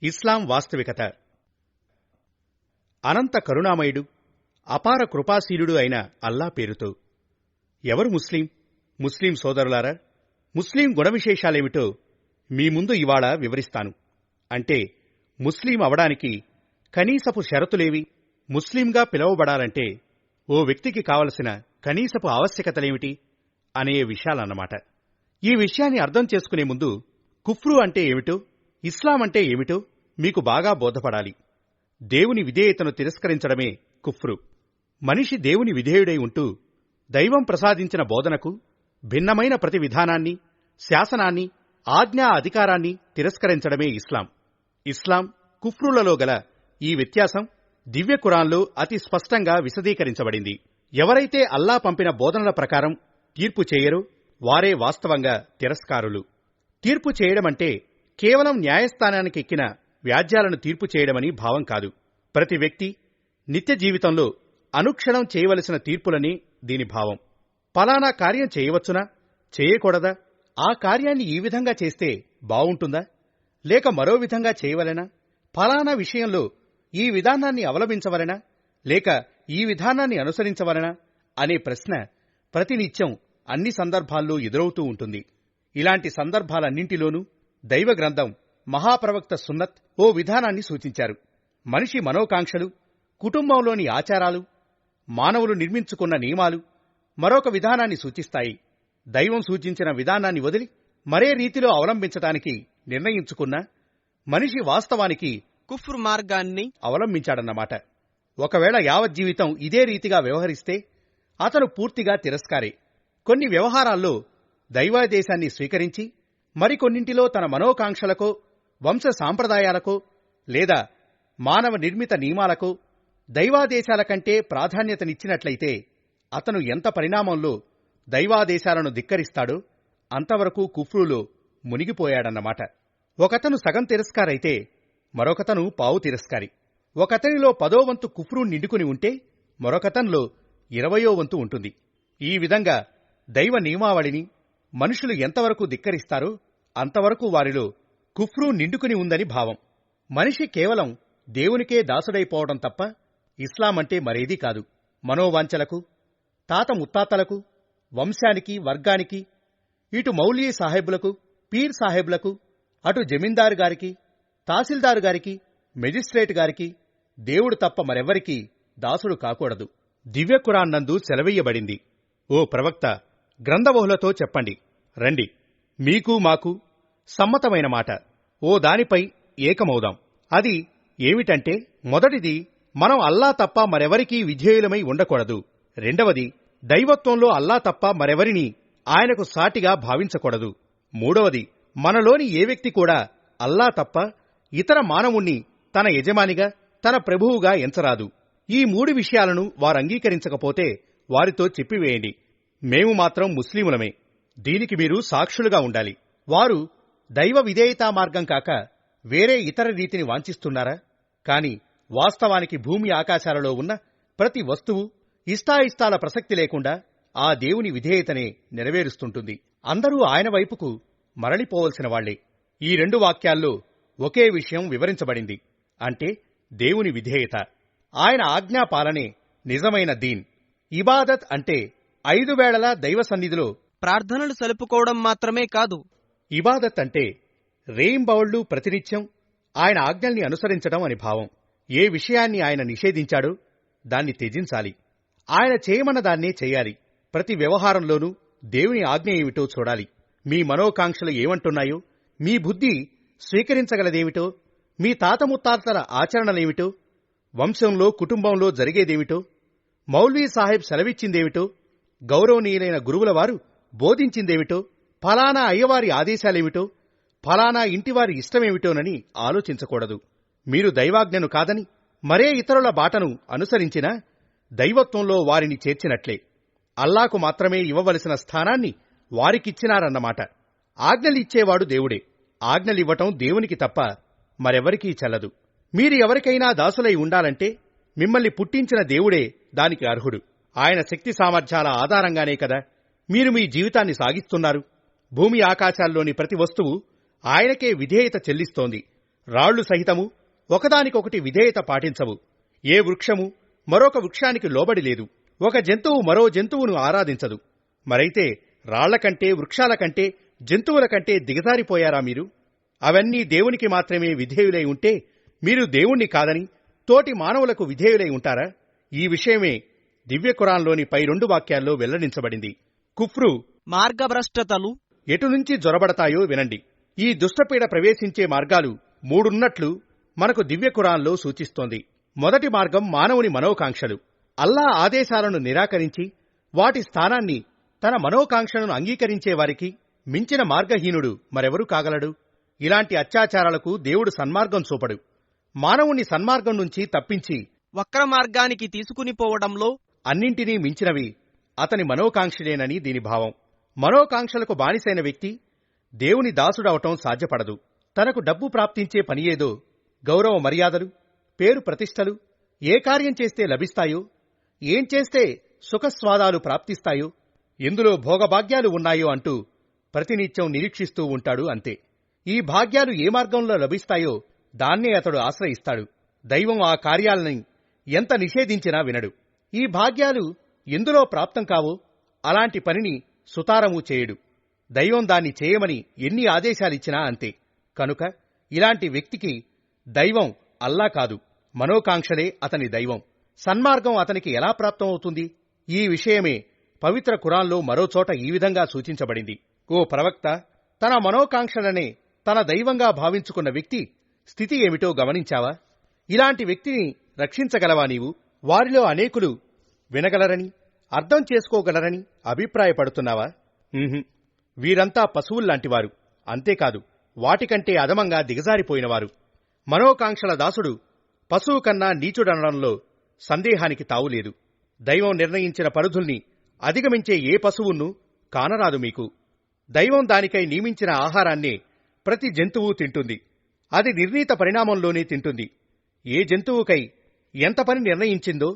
ఇస్లాం వాస్తవికత. అనంత కరుణామయుడు, అపార కృపాశీలుడు అయిన అల్లా పేరుతో. ఎవరు ముస్లిం సోదరులారా, ముస్లిం గుణవిశేషాలేమిటో మీ ముందు ఇవాళ వివరిస్తాను. అంటే ముస్లిం అవడానికి కనీసపు షరతులేవి, ముస్లింగా పిలువబడాలంటే ఓ వ్యక్తికి కావలసిన కనీసపు ఆవశ్యకతలేమిటి అనే విషయాలన్నమాట. ఈ విషయాన్ని అర్థం చేసుకునే ముందు కుఫ్రు అంటే ఏమిటో, ఇస్లాం అంటే ఏమిటో మీకు బాగా బోధపడాలి. దేవుని విధేయతను తిరస్కరించడమే కుఫ్రు. మనిషి దేవుని విధేయుడై ఉంటూ దైవం ప్రసాదించిన బోధనకు భిన్నమైన ప్రతి విధానాన్ని, శాసనాన్ని, ఆజ్ఞా అధికారాన్ని తిరస్కరించడమే ఇస్లాం. ఇస్లాం, కుఫ్రులలో గల ఈ వ్యత్యాసం దివ్య ఖురాన్లో అతి స్పష్టంగా విశదీకరించబడింది. ఎవరైతే అల్లా పంపిన బోధనల ప్రకారం తీర్పు చేయరో వారే వాస్తవంగా తిరస్కారులు. తీర్పు చేయడమంటే కేవలం న్యాయస్థానానికి ఎక్కిన వ్యాజ్యాలను తీర్పు చేయడమని భావం కాదు. ప్రతి వ్యక్తి నిత్య జీవితంలో అనుక్షణం చేయవలసిన తీర్పులని దీని భావం. పలానా కార్యం చేయవచ్చునా, చేయకూడదా, ఆ కార్యాన్ని ఈ విధంగా చేస్తే బావుంటుందా, లేక మరో విధంగా చేయవలెనా, ఫలానా విషయంలో ఈ విధానాన్ని అవలంబించవలెనా, లేక ఈ విధానాన్ని అనుసరించవలెనా అనే ప్రశ్న ప్రతినిత్యం అన్ని సందర్భాల్లో ఎదురవుతూ ఉంటుంది. ఇలాంటి సందర్భాలన్నింటిలోనూ దైవ గ్రంథం, మహాప్రవక్త సున్నత్ ఓ విధానాన్ని సూచించారు. మనిషి మనోకాంక్షలు, కుటుంబంలోని ఆచారాలు, మానవులు నిర్మించుకున్న నియమాలు మరొక విధానాన్ని సూచిస్తాయి. దైవం సూచించిన విధానాన్ని వదిలి మరే రీతిలో అవలంబించడానికి నిర్ణయించుకున్న మనిషి వాస్తవానికి కుఫ్రు మార్గాన్ని అవలంబించాడన్నమాట. ఒకవేళ యావజ్జీవితం ఇదే రీతిగా వ్యవహరిస్తే అతను పూర్తిగా తిరస్కారే. కొన్ని వ్యవహారాల్లో దైవాదేశాన్ని స్వీకరించి మరికొన్నింటిలో తన మనోకాంక్షలకో, వంశ సాంప్రదాయాలకో లేదా మానవ నిర్మిత నియమాలకో, దైవాదేశాల కంటే ప్రాధాన్యతనిచ్చినట్లయితే అతను ఎంత పరిణామంలో దైవాదేశాలను ధిక్కరిస్తాడో అంతవరకు కుఫ్రులో మునిగిపోయాడన్నమాట. ఒకతను సగం తిరస్కారైతే మరొకతను పావు తిరస్కారి. ఒకతనిలో 10వ వంతు కుఫ్రు నిండుకుని ఉంటే మరొకతనిలో 20వ వంతు ఉంటుంది. ఈ విధంగా దైవ నియమావళిని మనుషులు ఎంతవరకు ధిక్కరిస్తారో అంతవరకు వారిలో కుఫ్రు నిండుకుని ఉందని భావం. మనిషి కేవలం దేవునికే దాసుడైపోవడం తప్ప ఇస్లాం అంటే మరేదీ కాదు. మనోవాంఛలకు, తాత ముత్తాతలకు, వంశానికి, వర్గానికి, ఇటు మౌల్వీ సాహెబులకు, పీర్ సాహెబులకు, అటు జమీందారు గారికి, తహసీల్దారు గారికి, మెజిస్ట్రేట్ గారికి దేవుడు తప్ప మరెవ్వరికీ దాసుడు కాకూడదు. దివ్య ఖురాన్ నందు సెలవీయబడింది. ఓ ప్రవక్త, గ్రంథబహులతో చెప్పండి, రండి, మీకు మాకు సమ్మతమైన మాట ఓ దానిపై ఏకమవుదాం. అది ఏమిటంటే, మొదటిది, మనం అల్లా తప్ప మరెవరికీ విధేయులమై ఉండకూడదు. రెండవది, దైవత్వంలో అల్లా తప్ప మరెవరిని ఆయనకు సాటిగా భావించకూడదు. మూడవది, మనలోని ఏ వ్యక్తి కూడా అల్లా తప్ప ఇతర మానవుణ్ణి తన యజమానిగా, తన ప్రభువుగా ఎంచరాదు. ఈ 3 విషయాలను వారు అంగీకరించకపోతే వారితో చెప్పివేయండి, మేము మాత్రం ముస్లిములమే, దీనికి మీరు సాక్షులుగా ఉండాలి. వారు దైవ విధేయతా మార్గం కాక వేరే ఇతర రీతిని వాంఛిస్తున్నారా? కాని వాస్తవానికి భూమి ఆకాశాలలో ఉన్న ప్రతి వస్తువు ఇష్టాయిష్టాల ప్రసక్తి లేకుండా ఆ దేవుని విధేయతనే నెరవేరుస్తుంటుంది. అందరూ ఆయన వైపుకు మరలిపోవలసిన వాళ్లే. ఈ 2 వాక్యాల్లో ఒకే విషయం వివరించబడింది. అంటే దేవుని విధేయత, ఆయన ఆజ్ఞాపాలనే నిజమైన దీన్. ఇబాదత్ అంటే 5 వేళలా దైవ సన్నిధిలో ప్రార్థనలు సలుపుకోవడం మాత్రమే కాదు. ఇబాదత్ అంటే రేయింబవళ్లు ప్రతినిత్యం ఆయన ఆజ్ఞల్ని అనుసరించడం అని భావం. ఏ విషయాన్ని ఆయన నిషేధించాడో దాన్ని త్యజించాలి. ఆయన చేయమన్న దాన్నే చేయాలి. ప్రతి వ్యవహారంలోనూ దేవుని ఆజ్ఞ ఏమిటో చూడాలి. మీ మనోకాంక్షలు ఏమంటున్నాయో, మీ బుద్ధి స్వీకరించగలదేమిటో, మీ తాత ముత్తాతల ఆచరణలేమిటో, వంశంలో కుటుంబంలో జరిగేదేమిటో, మౌల్వీ సాహెబ్ సెలవిచ్చిందేమిటో, గౌరవనీయులైన గురువుల వారు బోధించిందేమిటో, ఫలానా అయ్యవారి ఆదేశాలేమిటో, ఫలానా ఇంటివారి ఇష్టమేమిటోనని ఆలోచించకూడదు. మీరు దైవాజ్ఞను కాదని మరే ఇతరుల బాటను అనుసరించినా దైవత్వంలో వారిని చేర్చినట్లే. అల్లాకు మాత్రమే ఇవ్వవలసిన స్థానాన్ని వారికిచ్చినారన్నమాట. ఆజ్ఞలిచ్చేవాడు దేవుడే. ఆజ్ఞలివ్వటం దేవునికి తప్ప మరెవరికీ చెల్లదు. మీరు ఎవరికైనా దాసులై ఉండాలంటే మిమ్మల్ని పుట్టించిన దేవుడే దానికి అర్హుడు. ఆయన శక్తి సామర్థ్యాల ఆధారంగానే కదా మీరు మీ జీవితాన్ని సాగిస్తున్నారు. భూమి ఆకాశాల్లోని ప్రతి వస్తువు ఆయనకే విధేయత చెల్లిస్తోంది. రాళ్లు సహితము ఒకదానికొకటి విధేయత పాటించవు. ఏ వృక్షము మరొక వృక్షానికి లోబడి లేదు. ఒక జంతువు మరో జంతువును ఆరాధించదు. మరైతే రాళ్ల కంటే, వృక్షాల కంటే, జంతువుల కంటే దిగజారిపోయారా మీరు? అవన్నీ దేవునికి మాత్రమే విధేయులై ఉంటే మీరు దేవుణ్ణి కాదని తోటి మానవులకు విధేయులై ఉంటారా? ఈ విషయమే దివ్య ఖురాన్లోని పై 2 వాక్యాల్లో వెల్లడించబడింది. కుఫ్రు, మార్గభ్రష్టతలు ఎటునుంచి జొరబడతాయో వినండి. ఈ దుష్టపీడ ప్రవేశించే మార్గాలు 3 మనకు దివ్య ఖురాన్లో సూచిస్తోంది. మొదటి మార్గం మానవుని మనోకాంక్షలు. అల్లా ఆదేశాలను నిరాకరించి వాటి స్థానాన్ని తన మనోకాంక్షలను అంగీకరించే వారికి మించిన మార్గహీనుడు మరెవరూ కాగలడు? ఇలాంటి అత్యాచారాలకు దేవుడు సన్మార్గం చూపడు. మానవుణ్ణి సన్మార్గం నుంచి తప్పించి వక్ర మార్గానికి తీసుకుని పోవడంలో అన్నింటినీ మించినవి అతని మనోకాంక్షలేనని దీని భావం. మనోకాంక్షలకు బానిసైన వ్యక్తి దేవుని దాసుడవటం సాధ్యపడదు. తనకు డబ్బు ప్రాప్తించే పని ఏదో, గౌరవ మర్యాదలు, పేరు ప్రతిష్టలు ఏ కార్యం చేస్తే లభిస్తాయో, ఏం చేస్తే సుఖస్వాదాలు ప్రాప్తిస్తాయో, ఎందులో భోగభాగ్యాలు ఉన్నాయో అంటూ ప్రతినిత్యం నిరీక్షిస్తూ ఉంటాడు. అంతే. ఈ భాగ్యాలు ఏ మార్గంలో లభిస్తాయో దాన్నే అతడు ఆశ్రయిస్తాడు. దైవం ఆ కార్యాలని ఎంత నిషేధించినా వినడు. ఈ భాగ్యాలు ఎందులో ప్రాప్తం కావో అలాంటి పనిని సుతారము చేయడు. దైవం దాన్ని చేయమని ఎన్ని ఆదేశాలిచ్చినా అంతే. కనుక ఇలాంటి వ్యక్తికి దైవం అల్లా కాదు, మనోకాంక్షలే అతని దైవం. సన్మార్గం అతనికి ఎలా ప్రాప్తమవుతుంది? ఈ విషయమే పవిత్ర ఖురాన్లో మరోచోట ఈ విధంగా సూచించబడింది. ఓ ప్రవక్త, తన మనోకాంక్షలనే తన దైవంగా భావించుకున్న వ్యక్తి స్థితి ఏమిటో గమనించావా? ఇలాంటి వ్యక్తిని రక్షించగలవా నీవు? వారిలో అనేకులు వినగలరని, అర్థం చేసుకోగలరని అభిప్రాయపడుతున్నావా? వీరంతా పశువుల్లాంటివారు. అంతేకాదు, వాటికంటే అధమంగా దిగజారిపోయినవారు. మనోకాంక్షల దాసుడు పశువు కన్నా నీచుడనడంలో సందేహానికి తావులేదు. దైవం నిర్ణయించిన పరిధుల్ని అధిగమించే ఏ పశువును కానరాదు మీకు. దైవం దానికై నియమించిన ఆహారాన్నే ప్రతి జంతువు తింటుంది. అది నిర్ణీత పరిణామంలోనే తింటుంది. ఏ జంతువుకై ఎంత పని నిర్ణయించిందో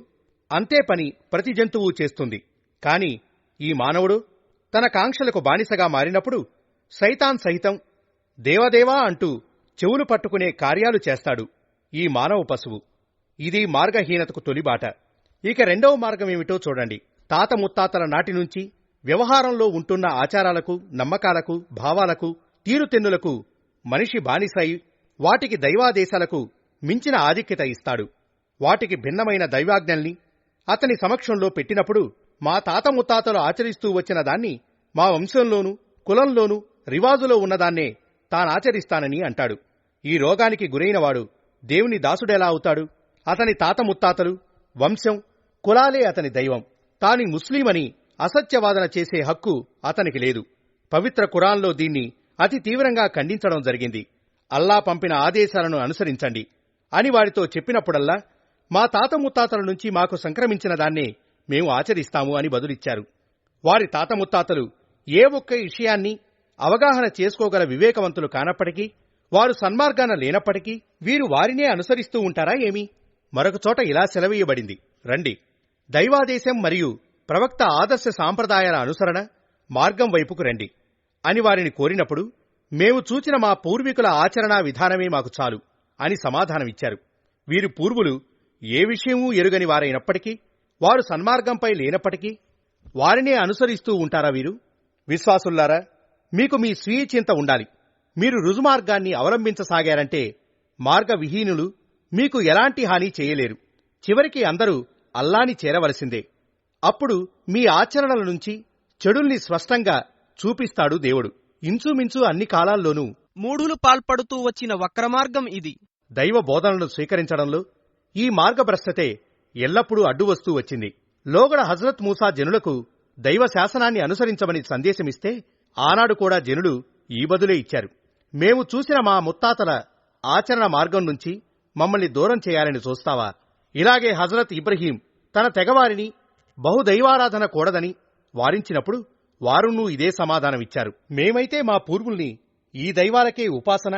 అంతే పని ప్రతి జంతువు చేస్తుంది. కాని ఈ మానవుడు తన కాంక్షలకు బానిసగా మారినప్పుడు సైతాన్ సహితం దేవదేవా అంటూ చెవులు పట్టుకునే కార్యాలు చేస్తాడు ఈ మానవ పశువు. ఇది మార్గహీనతకు తొలిబాట. ఇక రెండవ మార్గమేమిటో చూడండి. తాత ముత్తాతల నాటి నుంచి వ్యవహారంలో ఉంటున్న ఆచారాలకు, నమ్మకాలకు, భావాలకు, తీరుతెన్నులకు మనిషి బానిసై వాటికి దైవాదేశాలకు మించిన ఆధిక్యత ఇస్తాడు. వాటికి భిన్నమైన దైవాజ్ఞల్ని అతని సమక్షంలో పెట్టినప్పుడు మా తాత ముత్తాతలు ఆచరిస్తూ వచ్చిన దాన్ని మా వంశంలోనూ కులంలోనూ రివాజులో ఉన్నదాన్నే తానాచరిస్తానని అంటాడు. ఈ రోగానికి గురైనవాడు దేవుని దాసుడెలా అవుతాడు? అతని తాత ముత్తాతలు, వంశం, కులాలే అతని దైవం. తాని ముస్లిమని అసత్యవాదన చేసే హక్కు అతనికి లేదు. పవిత్ర ఖురాన్లో దీన్ని అతి తీవ్రంగా ఖండించడం జరిగింది. అల్లా పంపిన ఆదేశాలను అనుసరించండి అని వారితో చెప్పినప్పుడల్లా మా తాత ముత్తాతల నుంచి మాకు సంక్రమించిన దాన్నే మేము ఆచరిస్తాము అని బదులిచ్చారు. వారి తాత ముత్తాతలు ఏ ఒక్క విషయాన్ని అవగాహన చేసుకోగల వివేకవంతులు కానప్పటికీ, వారు సన్మార్గాన లేనప్పటికీ వీరు వారినే అనుసరిస్తూ ఉంటారా ఏమి? మరొక చోట ఇలా సెలవీయబడింది, రండి, దైవాదేశం మరియు ప్రవక్త ఆదర్శ సాంప్రదాయాల అనుసరణ మార్గం వైపుకు రండి అని వారిని కోరినప్పుడు మేము చూచిన మా పూర్వీకుల ఆచరణా విధానమే మాకు చాలు అని సమాధానమిచ్చారు. వీరి పూర్వులు ఏ విషయమూ ఎరుగని వారైనప్పటికీ, వారు సన్మార్గంపై లేనప్పటికీ వారినే అనుసరిస్తూ ఉంటారా వీరు? విశ్వాసుల్లారా, మీకు మీ స్వీయ చింత ఉండాలి. మీరు రుజుమార్గాన్ని అవలంబించసాగారంటే మార్గవిహీనులు మీకు ఎలాంటి హాని చేయలేరు. చివరికి అందరూ అల్లాని చేరవలసిందే. అప్పుడు మీ ఆచరణల నుంచి చెడుల్ని స్పష్టంగా చూపిస్తాడు దేవుడు. ఇంచుమించు అన్ని కాలాల్లోనూ మూఢులు పాల్పడుతూ వచ్చిన వక్రమార్గం ఇది. దైవ బోధనలు స్వీకరించడంలో ఈ మార్గభ్రష్టతే ఎల్లప్పుడూ అడ్డు వస్తూ వచ్చింది. లోగడ హజరత్ మూసా జనులకు దైవ శాసనాన్ని అనుసరించమని సందేశమిస్తే ఆనాడు కూడా జనులు ఈ బదులే ఇచ్చారు. మేము చూసిన మా ముత్తాతల ఆచరణ మార్గం నుంచి మమ్మల్ని దూరం చేయాలని చూస్తావా? ఇలాగే హజరత్ ఇబ్రహీం తన తెగవారిని బహుదైవారాధన కూడదని వారించినప్పుడు వారునూ ఇదే సమాధానమిచ్చారు. మేమైతే మా పూర్వుల్ని ఈ దైవాలకే ఉపాసన,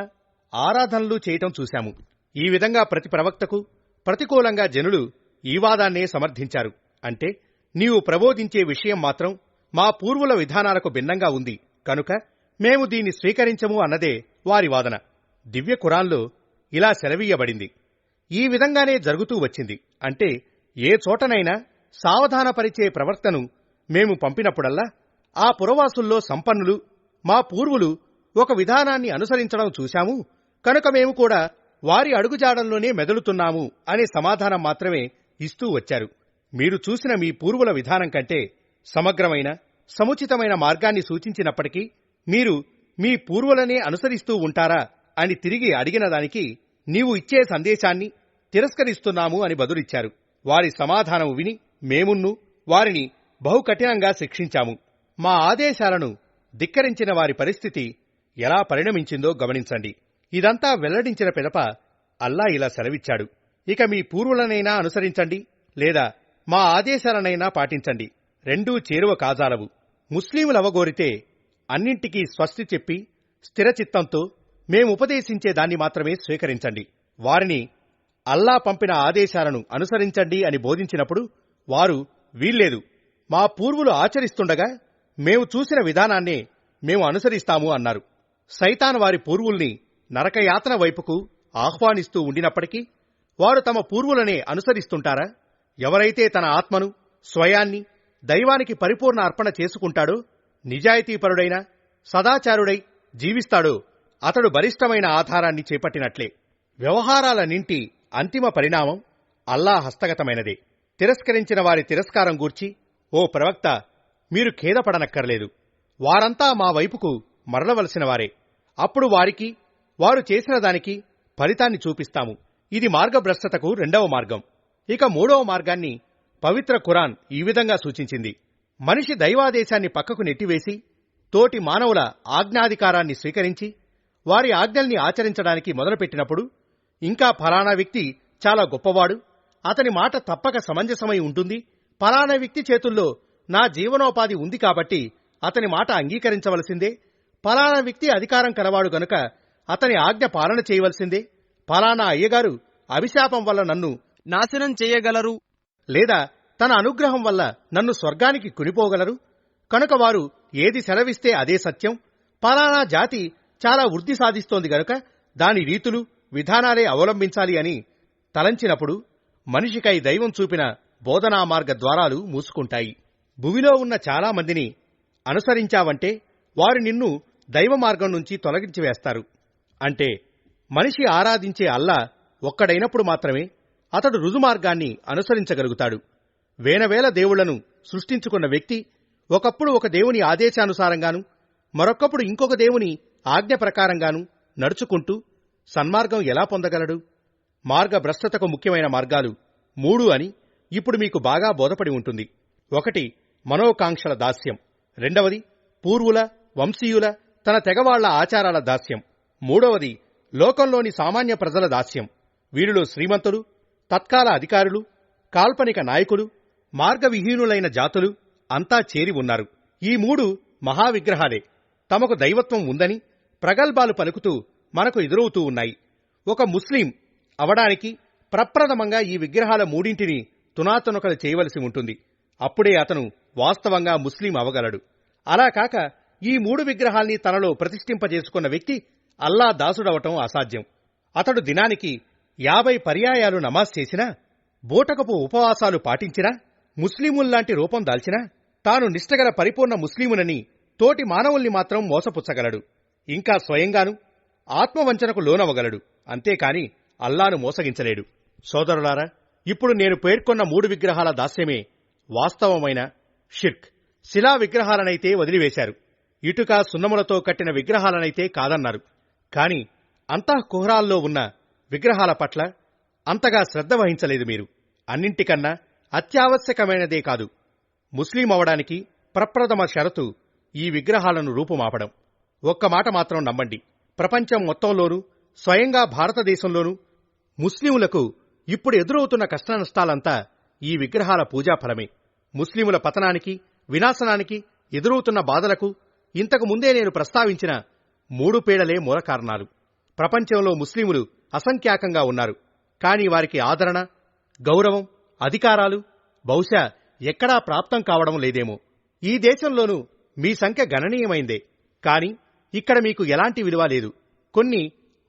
ఆరాధనలు చేయటం చూశాము. ఈ విధంగా ప్రతి ప్రవక్తకు ప్రతికూలంగా జనులు ఈ వాదాన్నే సమర్థించారు. అంటే నీవు ప్రబోధించే విషయం మాత్రం మా పూర్వుల విధానాలకు భిన్నంగా ఉంది కనుక మేము దీన్ని స్వీకరించము అన్నదే వారి వాదన. దివ్య ఖురాన్లో ఇలా సెలవీయబడింది. ఈ విధంగానే జరుగుతూ వచ్చింది. అంటే ఏ చోటనైనా సావధానపరిచే ప్రవర్తను మేము పంపినప్పుడల్లా ఆ పురవాసుల్లో సంపన్నులు మా పూర్వులు ఒక విధానాన్ని అనుసరించడం చూశాము కనుక మేము కూడా వారి అడుగుజాడల్లోనే మెదలుతున్నాము అనే సమాధానం మాత్రమే ఇస్తూ వచ్చారు. మీరు చూసిన మీ పూర్వుల విధానం కంటే సమగ్రమైన సముచితమైన మార్గాన్ని సూచించినప్పటికీ మీరు మీ పూర్వులనే అనుసరిస్తూ ఉంటారా అని తిరిగి అడిగిన దానికి నీవు ఇచ్చే సందేశాన్ని తిరస్కరిస్తున్నాము అని బదులిచ్చారు. వారి సమాధానం విని మేమున్ను వారిని బహుకఠినంగా శిక్షించాము. మా ఆదేశాలను ధిక్కరించిన వారి పరిస్థితి ఎలా పరిణమించిందో గమనించండి. ఇదంతా వెల్లడించిన పిదప అల్లా ఇలా సెలవిచ్చాడు, ఇక మీ పూర్వులనైనా అనుసరించండి లేదా మా ఆదేశాలనైనా పాటించండి, రెండూ చేరువ కాజాలవు. ముస్లింలవగోరితే అన్నింటికీ స్వస్తి చెప్పి స్థిరచిత్తంతో మేముపదేశించే దాన్ని మాత్రమే స్వీకరించండి. వారిని అల్లా పంపిన ఆదేశాలను అనుసరించండి అని బోధించినప్పుడు వారు వీల్లేదు, మా పూర్వులు ఆచరిస్తుండగా మేము చూసిన విధానాన్నే మేము అనుసరిస్తాము అన్నారు. సైతాన్ వారి పూర్వుల్ని నరకయాతన వైపుకు ఆహ్వానిస్తూ ఉండినప్పటికీ వారు తమ పూర్వులనే అనుసరిస్తుంటారా? ఎవరైతే తన ఆత్మను స్వయాన్ని దైవానికి పరిపూర్ణ అర్పణ చేసుకుంటాడో, నిజాయితీపరుడైన సదాచారుడై జీవిస్తాడో అతడు బలిష్టమైన ఆధారాన్ని చేపట్టినట్లే. వ్యవహారాలన్నింటి అంతిమ పరిణామం అల్లా హస్తగతమైనదే. తిరస్కరించిన వారి తిరస్కారం గూర్చి ఓ ప్రవక్త, మీరు ఖేదపడనక్కర్లేదు. వారంతా మా వైపుకు మరలవలసిన వారే. అప్పుడు వారికి వారు చేసిన దానికి ఫలితాన్ని చూపిస్తాము. ఇది మార్గభ్రష్టతకు రెండవ మార్గం. ఇక మూడవ మార్గాన్ని పవిత్ర ఖురాన్ ఈ విధంగా సూచించింది. మనిషి దైవాదేశాన్ని పక్కకు నెట్టివేసి తోటి మానవుల ఆజ్ఞాధికారాన్ని స్వీకరించి వారి ఆజ్ఞల్ని ఆచరించడానికి మొదలుపెట్టినప్పుడు, ఇంకా ఫలానా వ్యక్తి చాలా గొప్పవాడు, అతని మాట తప్పక సమంజసమై ఉంటుంది, ఫలానా వ్యక్తి చేతుల్లో నా జీవనోపాధి ఉంది కాబట్టి అతని మాట అంగీకరించవలసిందే, ఫలానా వ్యక్తి అధికారం కలవాడు గనుక అతని ఆజ్ఞ పాలన చేయవలసిందే, ఫలానా అయ్యగారు అభిశాపం వల్ల నన్ను నాశనం చేయగలరు లేదా తన అనుగ్రహం వల్ల నన్ను స్వర్గానికి కొనిపోగలరు కనుక వారు ఏది సెలవిస్తే అదే సత్యం, ఫలానా జాతి చాలా వృద్ధి సాధిస్తోంది గనుక దాని రీతులు విధానాలే అవలంబించాలి అని తలంచినప్పుడు మనిషికై దైవం చూపిన బోధనా మార్గ ద్వారాలు మూసుకుంటాయి. భూమిలో ఉన్న చాలా మందిని అనుసరించావంటే వారు నిన్ను దైవ మార్గం నుంచి తొలగించి వేస్తారు. అంటే మనిషి ఆరాధించే అల్లా ఒక్కడైనప్పుడు మాత్రమే అతడు రుజుమార్గాన్ని అనుసరించగలుగుతాడు. వేనవేల దేవుళ్లను సృష్టించుకున్న వ్యక్తి ఒకప్పుడు ఒక దేవుని ఆదేశానుసారంగాను మరొకప్పుడు ఇంకొక దేవుని ఆజ్ఞ ప్రకారంగాను నడుచుకుంటూ సన్మార్గం ఎలా పొందగలడు? మార్గభ్రష్టతకు ముఖ్యమైన మార్గాలు 3 అని ఇప్పుడు మీకు బాగా బోధపడి ఉంటుంది. 1 మనోకాంక్షల దాస్యం, 2 పూర్వుల వంశీయుల తన తెగవాళ్ల ఆచారాల దాస్యం, 3 లోకంలోని సామాన్య ప్రజల దాస్యం. వీరిలో శ్రీమంతులు, తత్కాల అధికారులు, కాల్పనిక నాయకులు, మార్గవిహీనులైన జాతులు అంతా చేరి ఉన్నారు. ఈ 3 మహావిగ్రహాలే తమకు దైవత్వం ఉందని ప్రగల్భాలు పలుకుతూ మనకు ఎదురవుతూ ఉన్నాయి. ఒక ముస్లిం అవడానికి ప్రప్రథమంగా ఈ విగ్రహాల 3ంటిని తునాతునకలు చేయవలసి ఉంటుంది. అప్పుడే అతను వాస్తవంగా ముస్లిం అవగలడు. అలా కాక ఈ 3 విగ్రహాల్ని తనలో ప్రతిష్ఠింపజేసుకున్న వ్యక్తి అల్లా దాసుడవటం అసాధ్యం. అతడు దినానికి 50 పర్యాయాలు నమాజ్ చేసినా, బూటకపు ఉపవాసాలు పాటించినా, ముస్లిముల్లాంటి రూపం దాల్చినా తాను నిష్టగల పరిపూర్ణ ముస్లిమునని తోటి మానవుల్ని మాత్రం మోసపుచ్చగలడు. ఇంకా స్వయంగాను ఆత్మవంచనకు లోనవగలడు. అంతేకాని అల్లాను మోసగించలేడు. సోదరులారా, ఇప్పుడు నేను పేర్కొన్న 3 విగ్రహాల దాస్యమే వాస్తవమైన షిర్క్. శిలా విగ్రహాలనైతే వదిలివేశారు, ఇటుక సున్నములతో కట్టిన విగ్రహాలనైతే కాదన్నారు. కాని అంతఃకుహరాల్లో ఉన్న విగ్రహాల పట్ల అంతగా శ్రద్ధ వహించలేదు మీరు. అన్నింటికన్నా అత్యావశ్యకమైనదే కాదు, ముస్లిం అవడానికి ప్రప్రథమ షరతు ఈ విగ్రహాలను రూపుమాపడం. ఒక్క మాట మాత్రం నమ్మండి, ప్రపంచం మొత్తంలోనూ స్వయంగా భారతదేశంలోనూ ముస్లింలకు ఇప్పుడు ఎదురవుతున్న కష్టనష్టాలంతా ఈ విగ్రహాల పూజాఫలమే. ముస్లిముల పతనానికి వినాశనానికి ఎదురవుతున్న బాధలకు ఇంతకు ముందే నేను ప్రస్తావించిన 3 పీడలే మూల కారణాలు. ప్రపంచంలో ముస్లిములు అసంఖ్యాకంగా ఉన్నారు. కాని వారికి ఆదరణ, గౌరవం, అధికారాలు బహుశా ఎక్కడా ప్రాప్తం కావడం లేదేమో. ఈ దేశంలోనూ మీ సంఖ్య గణనీయమైందే. కాని ఇక్కడ మీకు ఎలాంటి విలువ లేదు. కొన్ని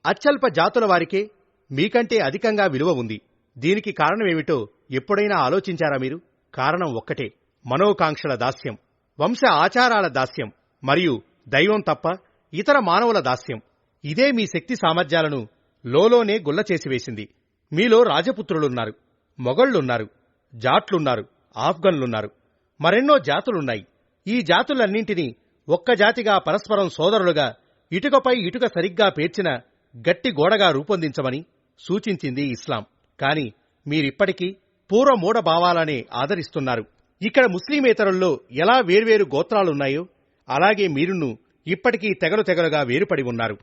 అత్యల్ప జాతుల వారికే మీకంటే అధికంగా విలువ ఉంది. దీనికి కారణమేమిటో ఎప్పుడైనా ఆలోచించారా మీరు? కారణం ఒక్కటే, మనోకాంక్షల దాస్యం, వంశ ఆచారాల దాస్యం మరియు దైవం తప్ప ఇతర మానవుల దాస్యం. ఇదే మీ శక్తి సామర్థ్యాలను లోలోనే గుల్లచేసివేసింది. మీలో రాజపుత్రులున్నారు, మొగళ్లున్నారు, జాట్లున్నారు, ఆఫ్ఘన్లున్నారు, మరెన్నో జాతులున్నాయి. ఈ జాతులన్నింటినీ ఒక్క జాతిగా, పరస్పరం సోదరులుగా, ఇటుకపై ఇటుక సరిగ్గా పేర్చిన గట్టి గోడగా రూపొందించమని సూచించింది ఇస్లాం. కాని మీరిప్పటికీ పూర్వ మూఢ భావాలనే ఆదరిస్తున్నారు. ఇక్కడ ముస్లిమేతరుల్లో ఎలా వేర్వేరు గోత్రాలున్నాయో అలాగే మీరును ఇప్పటికీ తెగలు తెగలుగా వేరుపడి ఉన్నారు.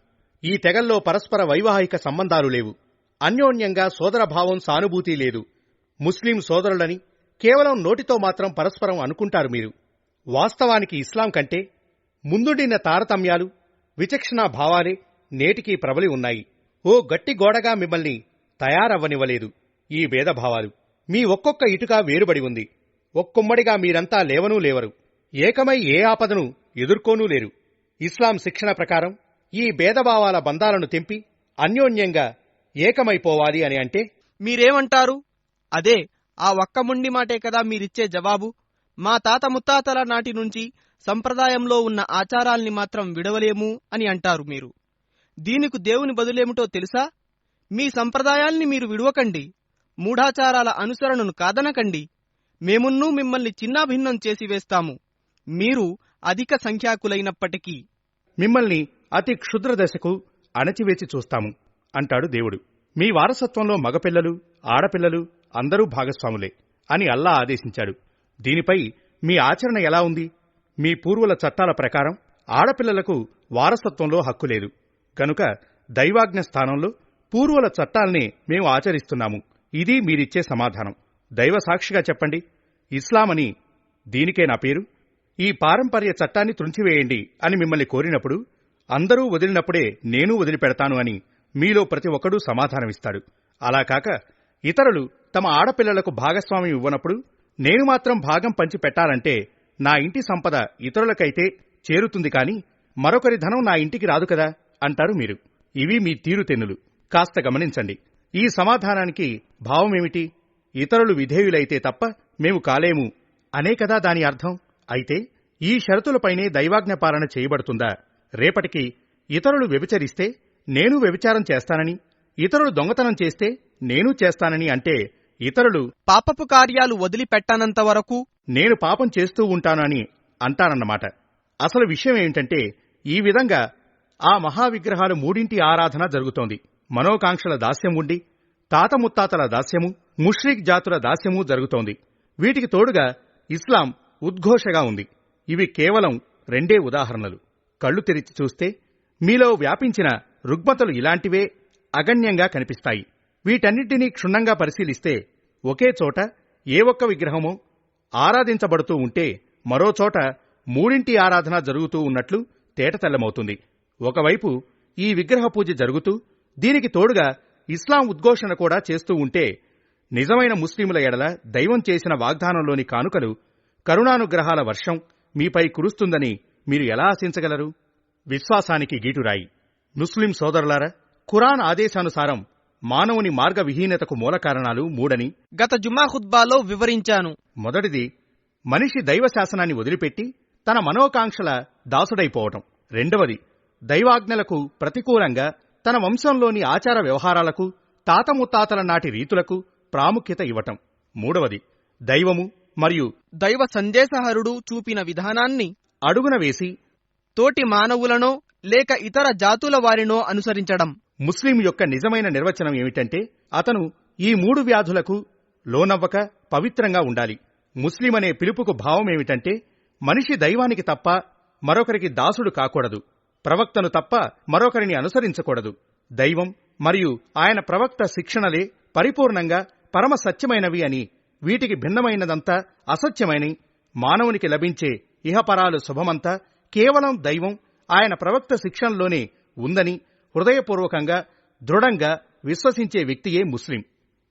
ఈ తెగల్లో పరస్పర వైవాహిక సంబంధాలు లేవు. అన్యోన్యంగా సోదరభావం, సానుభూతి లేదు. ముస్లిం సోదరులని కేవలం నోటితో మాత్రం పరస్పరం అనుకుంటారు మీరు. వాస్తవానికి ఇస్లాం కంటే ముందుండిన తారతమ్యాలు, విచక్షణా భావాలే నేటికీ ప్రబలి ఉన్నాయి. ఓ గట్టి గోడగా మిమ్మల్ని తయారవ్వనివ్వలేదు ఈ భేదభావాలు. మీ ఒక్కొక్క ఇటుక వేరుబడి ఉంది. ఒక్కొమ్మడిగా మీరంతా లేవనూ లేవరు. ఏకమై ఏ ఆపదను ఎదుర్కోనూ లేరు. ఇస్లాం శిక్షణ ప్రకారం ఈ భేదభావాల బంధాలను తెంపి అన్యోన్యంగా ఏకమైపోవాలి అని అంటే మీరేమంటారు? అదే ఆ ఒక్క మొండి మాటే కదా మీరిచ్చే జవాబు. మా తాత ముత్తాతల నాటి నుంచి సంప్రదాయంలో ఉన్న ఆచారాల్ని మాత్రం విడవలేము అని అంటారు మీరు. దీనికి దేవుని బదులేమిటో తెలుసా? మీ సంప్రదాయాల్ని మీరు విడవకండి, మూఢాచారాల అనుసరణను కాదనకండి. మేమున్నూ మిమ్మల్ని చిన్నాభిన్నం చేసి వేస్తాము. మీరు అధిక సంఖ్యాకులైనప్పటికీ మిమ్మల్ని అతి క్షుద్ర దశకు అణచివేసి చూస్తాము అంటాడు దేవుడు. మీ వారసత్వంలో మగపిల్లలు, ఆడపిల్లలు అందరూ భాగస్వాములే అని అల్లా ఆదేశించాడు. దీనిపై మీ ఆచరణ ఎలా ఉంది? మీ పూర్వుల చట్టాల ప్రకారం ఆడపిల్లలకు వారసత్వంలో హక్కు లేదు గనుక దైవాజ్ఞ స్థానంలో పూర్వుల చట్టాల్ని మేము ఆచరిస్తున్నాము. ఇది మీరిచ్చే సమాధానం. దైవ సాక్షిగా చెప్పండి, ఇస్లామని దీనికే నా పేరు. ఈ పారంపర్య చట్టాన్ని త్రుంచివేయండి అని మిమ్మల్ని కోరినప్పుడు అందరూ వదిలినప్పుడే నేనూ వదిలిపెడతాను అని మీలో ప్రతి ఒక్కడూ సమాధానమిస్తాడు. అలా కాక ఇతరులు తమ ఆడపిల్లలకు భాగస్వామ్యం ఇవ్వనప్పుడు నేను మాత్రం భాగం పంచి పెట్టాలంటే నా ఇంటి సంపద ఇతరులకైతే చేరుతుంది కాని మరొకరి ధనం నా ఇంటికి రాదు కదా అంటారు మీరు. ఇవి మీ తీరుతెన్నులు. కాస్త గమనించండి. ఈ సమాధానానికి భావమేమిటి? ఇతరులు విధేయులైతే తప్ప మేము కాలేము అనే కదా దాని అర్థం. అయితే ఈ షరతులపైనే దైవాజ్ఞ పాలన చేయబడుతుందా? రేపటికి ఇతరులు వ్యభిచరిస్తే నేను వ్యభిచారం చేస్తానని, ఇతరులు దొంగతనం చేస్తే నేను చేస్తానని అంటే ఇతరులు పాపపు కార్యాలు వదిలిపెట్టనంత వరకు నేను పాపం చేస్తూ ఉంటాను అని అంటానన్నమాట. అసలు విషయం ఏమిటంటే ఈ విధంగా ఆ మహావిగ్రహాలు మూడింటి ఆరాధన జరుగుతోంది. మనోకాంక్షల దాస్యం ఉండి తాత ముత్తాతల దాస్యము, ముష్రిక్ జాతుల దాస్యము జరుగుతోంది. వీటికి తోడుగా ఇస్లాం ఉద్ఘోషగా ఉంది. ఇవి కేవలం రెండే ఉదాహరణలు. కళ్లు తెరిచి చూస్తే మీలో వ్యాపించిన రుగ్మతలు ఇలాంటివే అగణ్యంగా కనిపిస్తాయి. వీటన్నిటినీ క్షుణ్ణంగా పరిశీలిస్తే ఒకే చోట ఏ ఒక్క విగ్రహమో ఆరాధించబడుతూ ఉంటే మరోచోట మూడింటి ఆరాధన జరుగుతూ ఉన్నట్లు తేటతెల్లమవుతుంది. ఒకవైపు ఈ విగ్రహ పూజ జరుగుతూ దీనికి తోడుగా ఇస్లాం ఉద్ఘోషణ కూడా చేస్తూ ఉంటే నిజమైన ముస్లింల ఎడల దైవం చేసిన వాగ్దానంలోని కానుకలు, కరుణానుగ్రహాల వర్షం మీపై కురుస్తుందని మీరు ఎలా ఆశించగలరు? విశ్వాసానికి గీటురాయి. ముస్లిం సోదరులారా, ఖురాన్ ఆదేశానుసారం మానవుని మార్గ విహీనతకు మూల కారణాలు మూడని గత జుమా ఖుత్బాలో వివరించాను. మొదటిది మనిషి దైవ శాసనాన్ని వదిలిపెట్టి తన మనోకాంక్షల దాసుడైపోవటం. రెండవది దైవాజ్ఞలకు ప్రతికూలంగా తన వంశంలోని ఆచార వ్యవహారాలకు, తాత ముత్తాతల నాటి రీతులకు ప్రాముఖ్యత ఇవ్వటం. మూడవది దైవము మరియు దైవ సందేశహరుడు చూపిన విధానాన్ని అడుగున వేసి తోటి మానవులనో లేక ఇతర జాతుల వారినో అనుసరించడం. ముస్లిం యొక్క నిజమైన నిర్వచనం ఏమిటంటే అతను ఈ మూడు వ్యాధులకు లోనవ్వక పవిత్రంగా ఉండాలి. ముస్లిం అనే పిలుపుకు భావమేమిటంటే మనిషి దైవానికి తప్ప మరొకరికి దాసుడు కాకూడదు, ప్రవక్తను తప్ప మరొకరిని అనుసరించకూడదు. దైవం మరియు ఆయన ప్రవక్త శిక్షణలే పరిపూర్ణంగా పరమ సత్యమైనవి అని, వీటికి భిన్నమైనదంతా అసత్యమని, మానవునికి లభించే ఇహపరాలు శుభమంతా కేవలం దైవం, ఆయన ప్రవక్త శిక్షణలోనే ఉందని హృదయపూర్వకంగా దృఢంగా విశ్వసించే వ్యక్తియే ముస్లిం.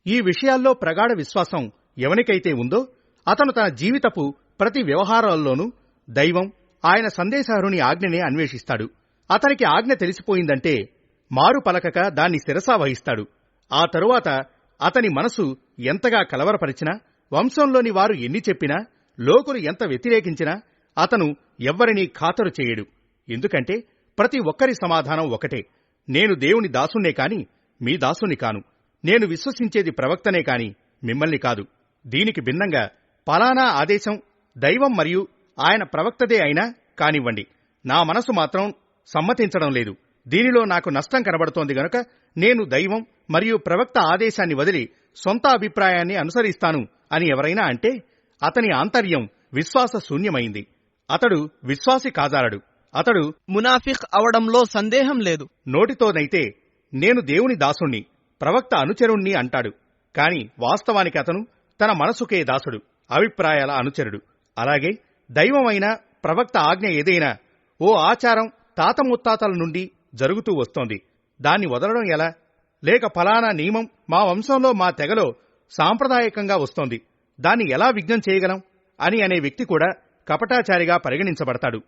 ఈ విషయాల్లో ప్రగాఢ విశ్వాసం ఎవనికైతే ఉందో అతను తన జీవితపు ప్రతి వ్యవహారాల్లోనూ దైవం, ఆయన సందేశహరుని ఆజ్ఞనే అన్వేషిస్తాడు. అతనికి ఆజ్ఞ తెలిసిపోయిందంటే మారు పలకక దాన్ని శిరసా వహిస్తాడు. ఆ తరువాత అతని మనసు ఎంతగా కలవరపరిచినా, వంశంలోని వారు ఎన్ని చెప్పినా, లోకులు ఎంత వ్యతిరేకించినా అతను ఎవ్వరినీ ఖాతరు చేయడు. ఎందుకంటే ప్రతి ఒక్కరి సమాధానం ఒకటే: నేను దేవుని దాసుణ్ణే కాని మీ దాసుని కాను. నేను విశ్వసించేది ప్రవక్తనే కాని మిమ్మల్ని కాదు. దీనికి భిన్నంగా పలానా ఆదేశం దైవం మరియు ఆయన ప్రవక్తదే అయినా కానివ్వండి, నా మనసు మాత్రం సమ్మతించడం లేదు. దీనిలో నాకు నష్టం కనబడుతోంది గనుక నేను దైవం మరియు ప్రవక్త ఆదేశాన్ని వదిలి సొంత అభిప్రాయాన్ని అనుసరిస్తాను అని ఎవరైనా అంటే అతని ఆంతర్యం విశ్వాస శూన్యమైంది. అతడు విశ్వాసి కాజాలడు. అతడు మునాఫిక్ అవడంలో సందేహం లేదు. నోటితోనైతే నేను దేవుని దాసుణ్ణి, ప్రవక్త అనుచరుణ్ణి అంటాడు. కాని వాస్తవానికి అతను తన మనసుకే దాసుడు, అభిప్రాయాల అనుచరుడు. అలాగే దైవమైన ప్రవక్త ఆజ్ఞ ఏదైనా ఓ ఆచారం తాత ముత్తాతల నుండి జరుగుతూ వస్తోంది, దాన్ని వదలడం ఎలా? లేక ఫలానా నియమం మా వంశంలో మా తెగలో సాంప్రదాయకంగా వస్తోంది, దాన్ని ఎలా విఘ్నం చేయగలం అని అనే వ్యక్తి కూడా కపటాచారిగా పరిగణించబడతాడు.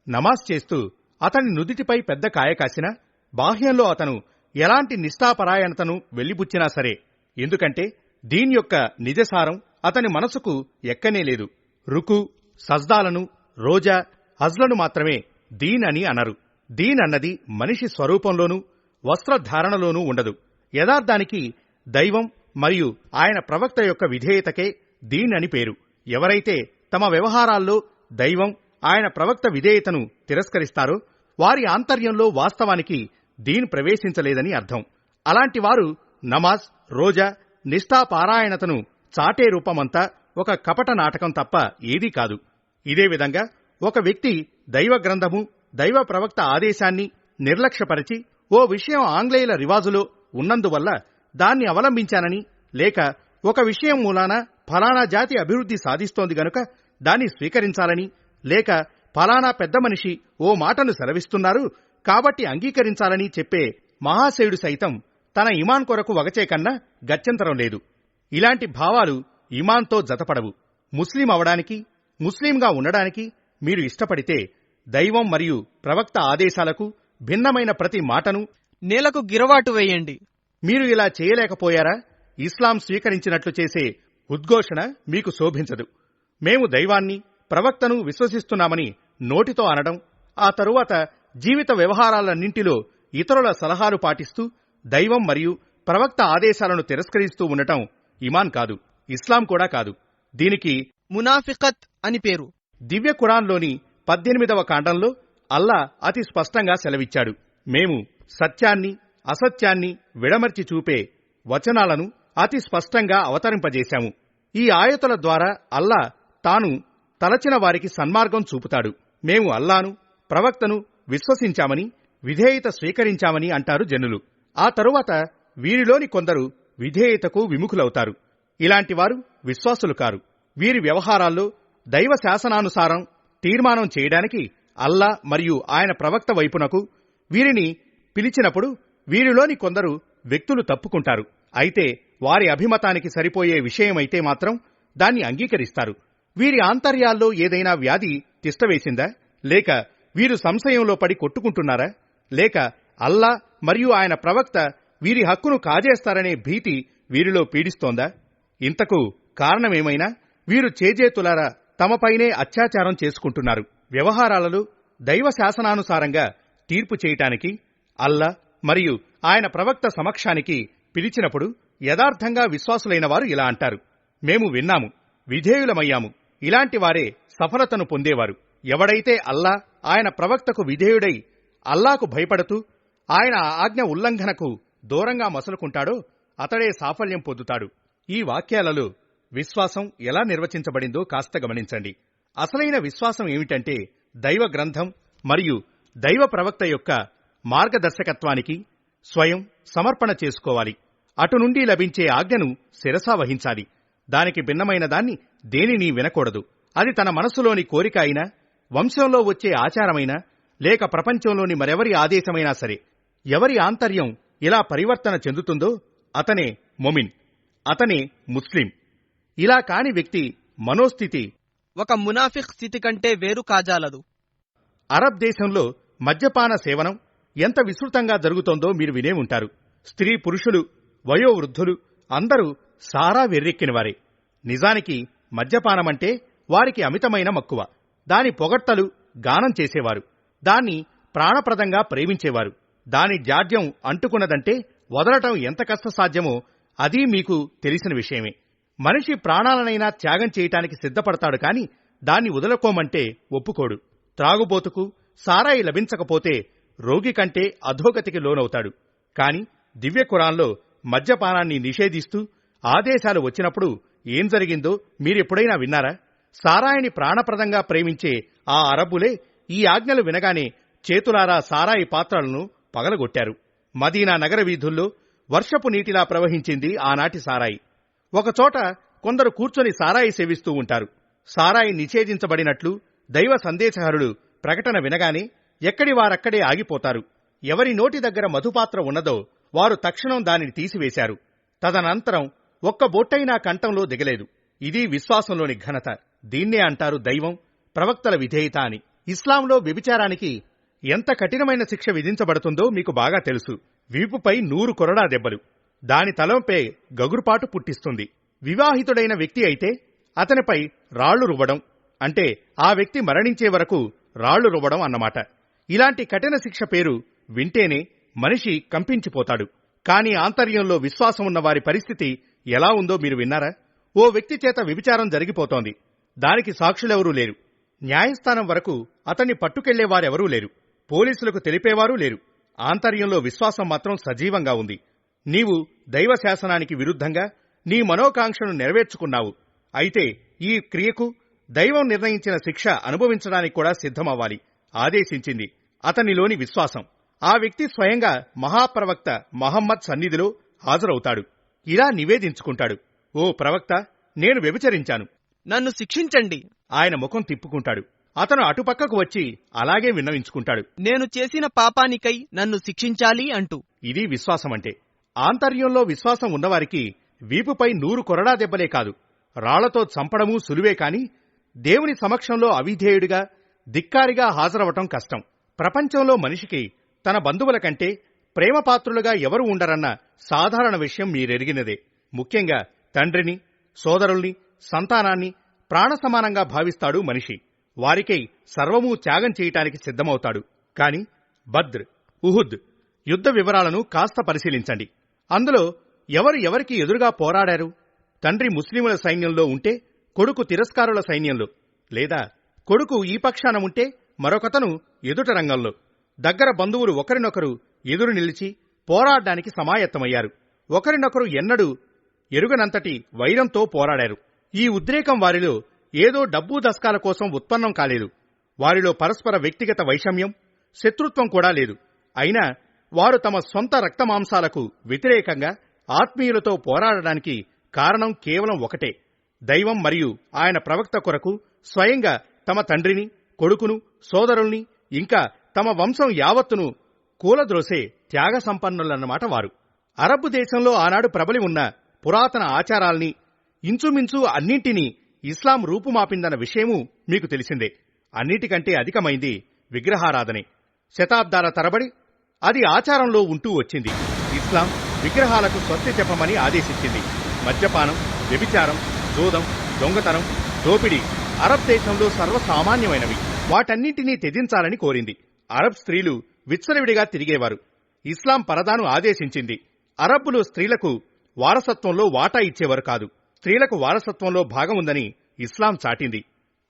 నమాజ్ చేస్తూ అతని నుదిటిపై పెద్ద కాయ కాసినా, బాహ్యంలో అతను ఎలాంటి నిష్ఠాపరాయణతను వెళ్లిబుచ్చినా సరే, ఎందుకంటే దీని యొక్క నిజసారం అతని మనసుకు ఎక్కనేలేదు. రుకు, సజ్దాలను, రోజా, హజ్లను మాత్రమే దీన్ అని అనరు. దీన్ అన్నది మనిషి స్వరూపంలోనూ వస్త్రధారణలోనూ ఉండదు. యథార్థానికి దైవం మరియు ఆయన ప్రవక్త యొక్క విధేయతకే దీన్ అని పేరు. ఎవరైతే తమ వ్యవహారాల్లో దైవం, ఆయన ప్రవక్త విధేయతను తిరస్కరిస్తారో వారి ఆంతర్యంలో వాస్తవానికి దీన్ ప్రవేశించలేదని అర్థం. అలాంటి వారు నమాజ్, రోజా, నిష్ఠాపారాయణతను చాటే రూపమంతా ఒక కపట నాటకం తప్ప ఏదీ కాదు. ఇదే విధంగా ఒక వ్యక్తి దైవ గ్రంథము, దైవ ప్రవక్త ఆదేశాన్ని నిర్లక్ష్యపరిచి ఓ విషయం ఆంగ్లేయుల రివాజులో ఉన్నందువల్ల దాన్ని అవలంబించానని, లేక ఒక విషయం మూలాన ఫలానా జాతి అభివృద్ధి సాధిస్తోంది గనుక దాన్ని స్వీకరించాలని, లేక ఫలానా పెద్ద మనిషి ఓ మాటను సెలవిస్తున్నారు కాబట్టి అంగీకరించాలని చెప్పే మహాశయుడు సైతం తన ఇమాన్ కొరకు వగచే కన్నా గత్యంతరం లేదు. ఇలాంటి భావాలు ఇమాన్తో జతపడవు. ముస్లిం అవడానికి, ముస్లింగా ఉండడానికి మీరు ఇష్టపడితే దైవం మరియు ప్రవక్త ఆదేశాలకు భిన్నమైన ప్రతి మాటను నేలకు గిరవాటు వేయండి. మీరు ఇలా చేయలేకపోయారా? ఇస్లాం స్వీకరించినట్లు చేసే ఉద్ఘోషణ మీకు శోభించదు. మేము దైవాన్ని, ప్రవక్తను విశ్వసిస్తున్నామని నోటితో అనడం, ఆ తరువాత జీవిత వ్యవహారాలన్నింటిలో ఇతరుల సలహాలు పాటిస్తూ దైవం మరియు ప్రవక్త ఆదేశాలను తిరస్కరిస్తూ ఉండటం ఇమాన్ కాదు, ఇస్లాం కూడా కాదు. దీనికి మునాఫికత్ అని పేరు. దివ్య ఖురాన్లోని 18వ కాండంలో అల్లా అతి స్పష్టంగా సెలవిచ్చాడు. మేము సత్యాన్ని, అసత్యాన్ని విడమర్చి చూపే వచనాలను అతి స్పష్టంగా అవతరింపజేశాము. ఈ ఆయతుల ద్వారా అల్లా తాను తలచిన వారికి సన్మార్గం చూపుతాడు. మేము అల్లాను, ప్రవక్తను విశ్వసించామని, విధేయత స్వీకరించామని అంటారు జనులు. ఆ తరువాత వీరిలోని కొందరు విధేయతకు విముఖులవుతారు. ఇలాంటి వారు విశ్వాసులు కారు. వీరి వ్యవహారాల్లో దైవ శాసనానుసారం తీర్మానం చేయడానికి అల్లా మరియు ఆయన ప్రవక్త వైపునకు వీరిని పిలిచినప్పుడు వీరిలోని కొందరు వ్యక్తులు తప్పుకుంటారు. అయితే వారి అభిమతానికి సరిపోయే విషయమైతే మాత్రం దాన్ని అంగీకరిస్తారు. వీరి ఆంతర్యాల్లో ఏదైనా వ్యాధి తిష్టవేసిందా? లేక వీరు సంశయంలో పడి కొట్టుకుంటున్నారా? లేక అల్లా మరియు ఆయన ప్రవక్త వీరి హక్కును కాజేస్తారనే భీతి వీరిలో పీడిస్తోందా? ఇంతకు కారణమేమైనా వీరు చేజేతులారా తమపైనే అత్యాచారం చేసుకుంటున్నారు. వ్యవహారాలలో దైవ శాసనానుసారంగా తీర్పు చేయటానికి అల్లా మరియు ఆయన ప్రవక్త సమక్షానికి పిలిచినప్పుడు యథార్థంగా విశ్వాసులైన వారు ఇలా అంటారు: మేము విన్నాము, విధేయులమయ్యాము. ఇలాంటి వారే సఫలతను పొందేవారు. ఎవడైతే అల్లా, ఆయన ప్రవక్తకు విధేయుడై అల్లాకు భయపడుతూ ఆయన ఆజ్ఞ ఉల్లంఘనకు దూరంగా మసలుకుంటాడో అతడే సాఫల్యం పొందుతాడు. ఈ వాక్యాలలో విశ్వాసం ఎలా నిర్వచించబడిందో కాస్త గమనించండి. అసలైన విశ్వాసం ఏమిటంటే దైవ గ్రంథం మరియు దైవ ప్రవక్త యొక్క మార్గదర్శకత్వానికి స్వయం సమర్పణ చేసుకోవాలి. అటు నుండి లభించే ఆజ్ఞను శిరసా వహించాలి. దానికి భిన్నమైన దాన్ని దేనిని వినకూడదు. అది తన మనసులోని కోరిక అయినా, వంశంలో వచ్చే ఆచారమైనా, లేక ప్రపంచంలోని మరెవరి ఆదేశమైనా సరే. ఎవరి ఆంతర్యం ఇలా పరివర్తన చెందుతుందో అతనే మొమిన్, అతనే ముస్లిం. ఇలా కాని వ్యక్తి మనోస్థితి ఒక మునాఫిక్ స్థితి కంటే వేరు కాజాలదు. అరబ్ దేశంలో మద్యపాన సేవనం ఎంత విస్తృతంగా జరుగుతోందో మీరు వినే ఉంటారు. స్త్రీ పురుషులు వయోవృద్ధులు అందరూ సారా వెర్రెక్కినవారే. నిజానికి మద్యపానమంటే వారికి అమితమైన మక్కువ. దాని పొగడ్తలు గానం చేసేవారు. దాన్ని ప్రాణప్రదంగా ప్రేమించేవారు. దాని జాడ్యం అంటుకున్నదంటే వదలటం ఎంత కష్టసాధ్యమో అదీ మీకు తెలిసిన విషయమే. మనిషి ప్రాణాలనైనా త్యాగం చేయటానికి సిద్ధపడతాడు కాని దాన్ని వదులుకోమంటే ఒప్పుకోడు. త్రాగుబోతుకు సారాయి లభించకపోతే రోగి కంటే అధోగతికి లోనవుతాడు. కాని దివ్య ఖురాన్లో మద్యపానాన్ని నిషేధిస్తూ ఆదేశాలు వచ్చినప్పుడు ఏం జరిగిందో మీరెప్పుడైనా విన్నారా? సారాయిని ప్రాణప్రదంగా ప్రేమించే ఆ అరబ్బులే ఈ ఆజ్ఞలు వినగానే చేతులారా సారాయి పాత్రలను పగలగొట్టారు. మదీనా నగర వీధుల్లో వర్షపు నీటిలా ప్రవహించింది ఆనాటి సారాయి. ఒకచోట కొందరు కూర్చొని సారాయి సేవిస్తూ ఉంటారు. సారాయి నిషేధించబడినట్లు దైవ సందేశహరుడు ప్రకటన వినగానే ఎక్కడి వారక్కడే ఆగిపోతారు. ఎవరి నోటి దగ్గర మధుపాత్ర ఉన్నదో వారు తక్షణం దానిని తీసివేశారు. తదనంతరం ఒక్క బొట్టైనా కంఠంలో దిగలేదు. ఇది విశ్వాసంలోని ఘనత. దీన్నే అంటారు దైవం, ప్రవక్తల విధేయత అని. ఇస్లాంలో వ్యభిచారానికి ఎంత కఠినమైన శిక్ష విధించబడుతుందో మీకు బాగా తెలుసు. వీపుపై 100 కొరడా దెబ్బలు. దాని తలంపై గగురుపాటు పుట్టిస్తుంది. వివాహితుడైన వ్యక్తి అయితే అతనిపై రాళ్లు రువ్వడం, అంటే ఆ వ్యక్తి మరణించే వరకు రాళ్లు రువ్వడం అన్నమాట. ఇలాంటి కఠిన శిక్ష పేరు వింటేనే మనిషి కంపించిపోతాడు. కాని ఆంతర్యంలో విశ్వాసం ఉన్న వారి పరిస్థితి ఎలా ఉందో మీరు విన్నారా? ఓ వ్యక్తి చేత వ్యభిచారం జరిగిపోతోంది. దానికి సాక్షులెవరూ లేరు. న్యాయస్థానం వరకు అతన్ని పట్టుకెళ్లేవారెవరూ లేరు. పోలీసులకు తెలిపేవారూ లేరు. ఆంతర్యంలో విశ్వాసం మాత్రం సజీవంగా ఉంది. నీవు దైవ శాసనానికి విరుద్ధంగా నీ మనోకాంక్షను నెరవేర్చుకున్నావు. అయితే ఈ క్రియకు దైవం నిర్ణయించిన శిక్ష అనుభవించడానికి కూడా సిద్ధమవ్వాలి ఆదేశించింది అతనిలోని విశ్వాసం. ఆ వ్యక్తి స్వయంగా మహాప్రవక్త మహమ్మద్ సన్నిధిలో హాజరవుతాడు. ఇలా నివేదించుకుంటాడు, ఓ ప్రవక్త, నేను వ్యభిచరించాను, నన్ను శిక్షించండి. ఆయన ముఖం తిప్పుకుంటాడు. అతను అటుపక్కకు వచ్చి అలాగే విన్నవించుకుంటాడు, నేను చేసిన పాపానికై నన్ను శిక్షించాలి అంటూ. ఇది విశ్వాసమంటే. ఆంతర్యంలో విశ్వాసం ఉన్నవారికి వీపుపై 100 కొరడా దెబ్బలే కాదు, రాళ్లతో చంపడమూ సులువే. కాని దేవుని సమక్షంలో అవిధేయుడిగా ధిక్కారిగా హాజరవటం కష్టం. ప్రపంచంలో మనిషికి తన బంధువుల కంటే ప్రేమపాత్రులుగా ఎవరు ఉండరన్న సాధారణ విషయం మీరెరిగినదే. ముఖ్యంగా తండ్రిని, సోదరుల్ని, సంతానాన్ని ప్రాణసమానంగా భావిస్తాడు మనిషి. వారికై సర్వమూ త్యాగం చేయటానికి సిద్ధమవుతాడు. కాని బద్ర్, ఉహుద్ యుద్ధ వివరాలను కాస్త పరిశీలించండి. అందులో ఎవరు ఎవరికి ఎదురుగా పోరాడారు? తండ్రి ముస్లిముల సైన్యంలో ఉంటే కొడుకు తిరస్కారుల సైన్యంలో, లేదా కొడుకు ఈ పక్షాన ఉంటే మరొకతను ఎదుట రంగంలో. దగ్గర బంధువులు ఒకరినొకరు ఎదురు నిలిచి పోరాడడానికి సమాయత్తమయ్యారు. ఒకరినొకరు ఎన్నడూ ఎరుగనంతటి వైరంతో పోరాడారు. ఈ ఉద్రేకం వారిలో ఏదో డబ్బు దస్కాల కోసం ఉత్పన్నం కాలేదు. వారిలో పరస్పర వ్యక్తిగత వైషమ్యం, శత్రుత్వం కూడా లేదు. అయినా వారు తమ సొంత రక్తమాంసాలకు వ్యతిరేకంగా ఆత్మీయులతో పోరాడడానికి కారణం కేవలం ఒకటే, దైవం మరియు ఆయన ప్రవక్త కొరకు స్వయంగా తమ తండ్రిని, కొడుకును, సోదరుల్ని, ఇంకా తమ వంశం యావత్తును కూలద్రోసే త్యాగ సంపన్నులన్నమాట వారు. అరబ్బు దేశంలో ఆనాడు ప్రబలి ఉన్న పురాతన ఆచారాల్ని, ఇంచుమించు అన్నింటినీ ఇస్లాం రూపుమాపిందన్న విషయమూ మీకు తెలిసిందే. అన్నిటికంటే అధికమైంది విగ్రహారాధనే. శతాబ్దాల తరబడి అది ఆచారంలో ఉంటూ వచ్చింది. ఇస్లాం విగ్రహాలకు స్వస్తి చెప్పమని ఆదేశించింది. మద్యపానం, వ్యభిచారం, జూదం, దొంగతనం, దోపిడీ అరబ్ దేశంలో సర్వసామాన్యమైనవి. వాటన్నింటినీ త్యజించాలని కోరింది. అరబ్ స్త్రీలు విచ్చలవిడిగా తిరిగేవారు. ఇస్లాం పరదాను ఆదేశించింది. అరబ్బులు స్త్రీలకు వారసత్వంలో వాటా ఇచ్చేవారు కాదు. స్త్రీలకు వారసత్వంలో భాగం ఉందని ఇస్లాం చాటింది.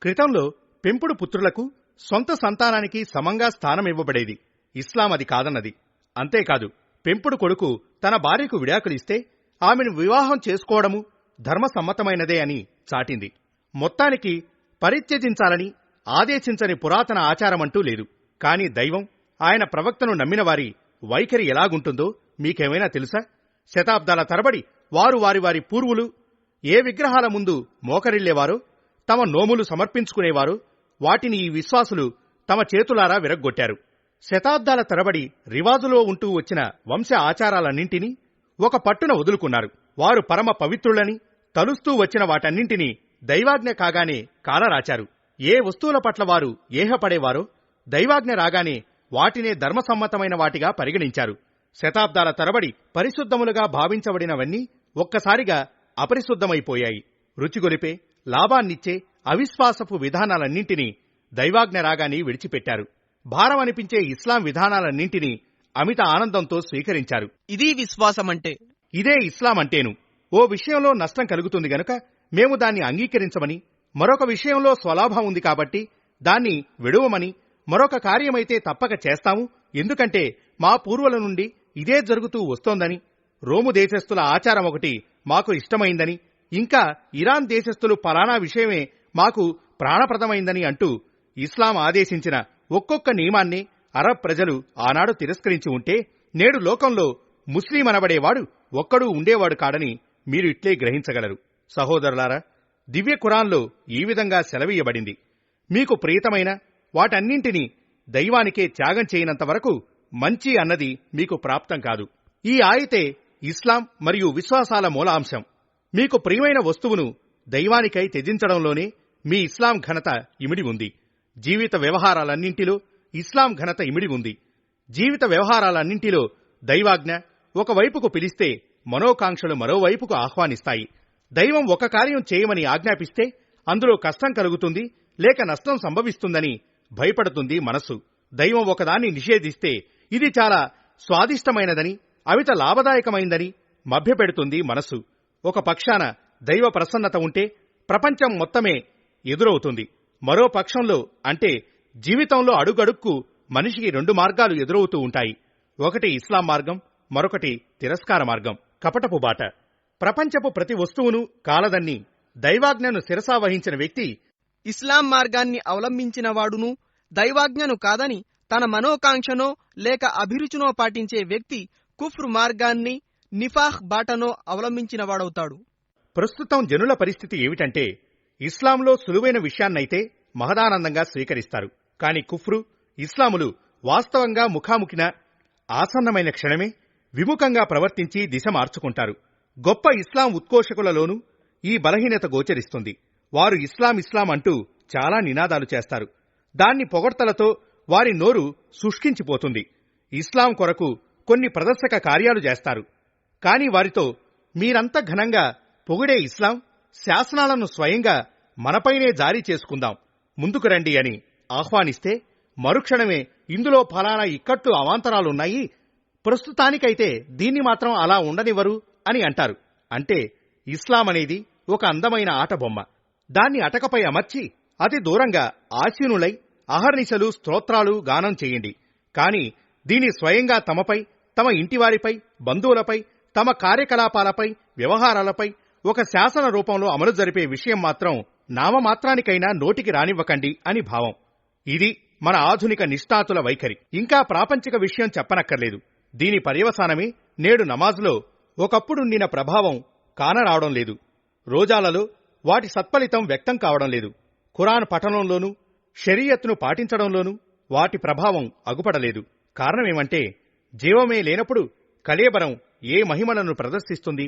క్రితంలో పెంపుడు పుత్రులకు సొంత సంతానానికి సమంగా స్థానమివ్వబడేది. ఇస్లాం అది కాదన్నది. అంతేకాదు, పెంపుడు కొడుకు తన భార్యకు విడాకులిస్తే ఆమెను వివాహం చేసుకోవడము ధర్మసమ్మతమైనదే అని చాటింది. మొత్తానికి పరిత్యజించాలని ఆదేశించని పురాతన ఆచారమంటూ లేదు. కాని దైవం, ఆయన ప్రవక్తను నమ్మిన వారి వైఖరి ఎలాగుంటుందో మీకేమైనా తెలుసా? శతాబ్దాల తరబడి వారు వారి పూర్వులు ఏ విగ్రహాల ముందు మోకరిల్లేవారో, తమ నోములు సమర్పించుకునేవారో వాటిని ఈ విశ్వాసులు తమ చేతులారా విరగ్గొట్టారు. శతాబ్దాల తరబడి రివాజులో ఉంటూ వచ్చిన వంశ ఆచారాలన్నింటినీ ఒక పట్టున వదులుకున్నారు. వారు పరమ పవిత్రులని తలుస్తూ వచ్చిన వాటన్నింటినీ దైవాజ్ఞ కాగానే కాలరాచారు. ఏ వస్తువుల పట్ల వారు ఏహపడేవారో దైవాజ్ఞ రాగానే వాటినే ధర్మసమ్మతమైన వాటిగా పరిగణించారు. శతాబ్దాల తరబడి పరిశుద్ధములుగా భావించబడినవన్నీ ఒక్కసారిగా అపరిశుద్ధమైపోయాయి. రుచిగొలిపే, లాభాన్నిచ్చే అవిశ్వాసపు విధానాలన్నింటినీ దైవాజ్ఞ రాగానే విడిచిపెట్టారు. భారం అనిపించే ఇస్లాం విధానాలన్నింటినీ అమిత ఆనందంతో స్వీకరించారు. ఇది విశ్వాసమంటే. ఇదే ఇస్లాం అంటేను. ఓ విషయంలో నష్టం కలుగుతుంది గనుక మేము దాన్ని అంగీకరించమని, మరొక విషయంలో స్వలాభం ఉంది కాబట్టి దాన్ని విడువమని, మరొక కార్యమైతే తప్పక చేస్తాము, ఎందుకంటే మా పూర్వుల నుండి ఇదే జరుగుతూ వస్తోందని, రోము దేశస్థుల ఆచారం ఒకటి మాకు ఇష్టమైందని, ఇంకా ఇరాన్ దేశస్థులు పలానా విషయమే మాకు ప్రాణప్రదమైందని అంటూ ఇస్లాం ఆదేశించిన ఒక్కొక్క నియమాన్ని అరబ్ ప్రజలు ఆనాడు తిరస్కరించి ఉంటే, నేడు లోకంలో ముస్లిం అనబడేవాడు ఒక్కడూ ఉండేవాడు కాడని మీరు ఇట్లే గ్రహించగలరు. సహోదరులారా, దివ్య ఖురాన్లో ఈ విధంగా సెలవీయబడింది: మీకు ప్రియతమైన వాటన్నింటినీ దైవానికే త్యాగం చేయనంత వరకు మంచి అన్నది మీకు ప్రాప్తం కాదు. ఈ ఆయతే ఇస్లాం మరియు విశ్వాసాల మూలాంశం. మీకు ప్రియమైన వస్తువును దైవానికై త్యజించడంలోనే మీ ఇస్లాం ఘనత ఇమిడి ఉంది. జీవిత వ్యవహారాలన్నింటిలో ఇస్లాం ఘనత ఇమిడి ఉంది. జీవిత వ్యవహారాలన్నింటిలో దైవాజ్ఞ ఒకవైపుకు పిలిస్తే మనోకాంక్షలు మరోవైపుకు ఆహ్వానిస్తాయి. దైవం ఒక కార్యం చేయమని ఆజ్ఞాపిస్తే అందులో కష్టం కలుగుతుంది, లేక నష్టం సంభవిస్తుందని భయపడుతుంది మనస్సు. దైవం ఒకదాన్ని నిషేధిస్తే ఇది చాలా స్వాదిష్టమైనదని, అమిత లాభదాయకమైందని మభ్యపెడుతుంది మనస్సు. ఒక పక్షాన దైవ ప్రసన్నత ఉంటే ప్రపంచం మొత్తమే ఎదురవుతుంది. మరో పక్షంలో అంటే జీవితంలో అడుగడుక్కు మనిషికి రెండు మార్గాలు ఎదురవుతూ ఉంటాయి. ఒకటి ఇస్లాం మార్గం, మరొకటి తిరస్కార మార్గం, కపటపు బాట. ప్రపంచపు ప్రతి వస్తువును కాలదన్ని దైవాజ్ఞను శిరసావహించిన వ్యక్తి ఇస్లాం మార్గాన్ని అవలంబించిన వాడును, దైవాజ్ఞను కాదని తన మనోకాంక్షనో లేక అభిరుచినో పాటించే వ్యక్తి కుఫ్రు మార్గాన్ని, నిఫాహ్ బాటనో అవలంబించిన వాడవుతాడు. ప్రస్తుతం జనుల పరిస్థితి ఏమిటంటే, ఇస్లాంలో సులువైన విషయాన్నైతే మహదానందంగా స్వీకరిస్తారు. కాని కుఫ్రు, ఇస్లాములు వాస్తవంగా ముఖాముఖిన ఆసన్నమైన క్షణమే విముఖంగా ప్రవర్తించి దిశ మార్చుకుంటారు. గొప్ప ఇస్లాం ఉత్కోషకులలోనూ ఈ బలహీనత గోచరిస్తుంది. వారు ఇస్లాం ఇస్లాం అంటూ చాలా నినాదాలు చేస్తారు. దాన్ని పొగడ్తలతో వారి నోరు శుష్కించిపోతుంది. ఇస్లాం కొరకు కొన్ని ప్రదర్శక కార్యాలు చేస్తారు. కాని వారితో మీరంత ఘనంగా పొగిడే ఇస్లాం శాసనాలను స్వయంగా మనపైనే జారీ చేసుకుందాం, ముందుకు రండి అని ఆహ్వానిస్తే మరుక్షణమే ఇందులో ఫలానా ఇక్కట్లు అవాంతరాలున్నాయి, ప్రస్తుతానికైతే దీన్ని మాత్రం అలా ఉండనివ్వరు అని అంటారు. అంటే ఇస్లాం అనేది ఒక అందమైన ఆటబొమ్మ. దాన్ని అటకపై అమర్చి అతి దూరంగా ఆసీనులై అహర్నిశలు స్తోత్రాలు గానం చేయండి. కాని దీని స్వయంగా తమపై, తమ ఇంటివారిపై, బంధువులపై, తమ కార్యకలాపాలపై, వ్యవహారాలపై ఒక శాసన రూపంలో అమలు జరిపే విషయం మాత్రం నామమాత్రానికైనా నోటికి రానివ్వకండి అని భావం. ఇది మన ఆధునిక నిష్ఠాతుల వైఖరి. ఇంకా ప్రాపంచిక విషయం చెప్పనక్కర్లేదు. దీని పర్యవసానమే నేడు నమాజ్లో ఒకప్పుడుండిన ప్రభావం కానరావడం లేదు. రోజాలలో వాటి సత్ఫలితం వ్యక్తం కావడం లేదు. ఖురాన్ పఠనంలోనూ షరియత్ను పాటించడంలోనూ వాటి ప్రభావం అగుపడలేదు. కారణమేమంటే జీవమే లేనప్పుడు కళేబరం ఏ మహిమలను ప్రదర్శిస్తుంది?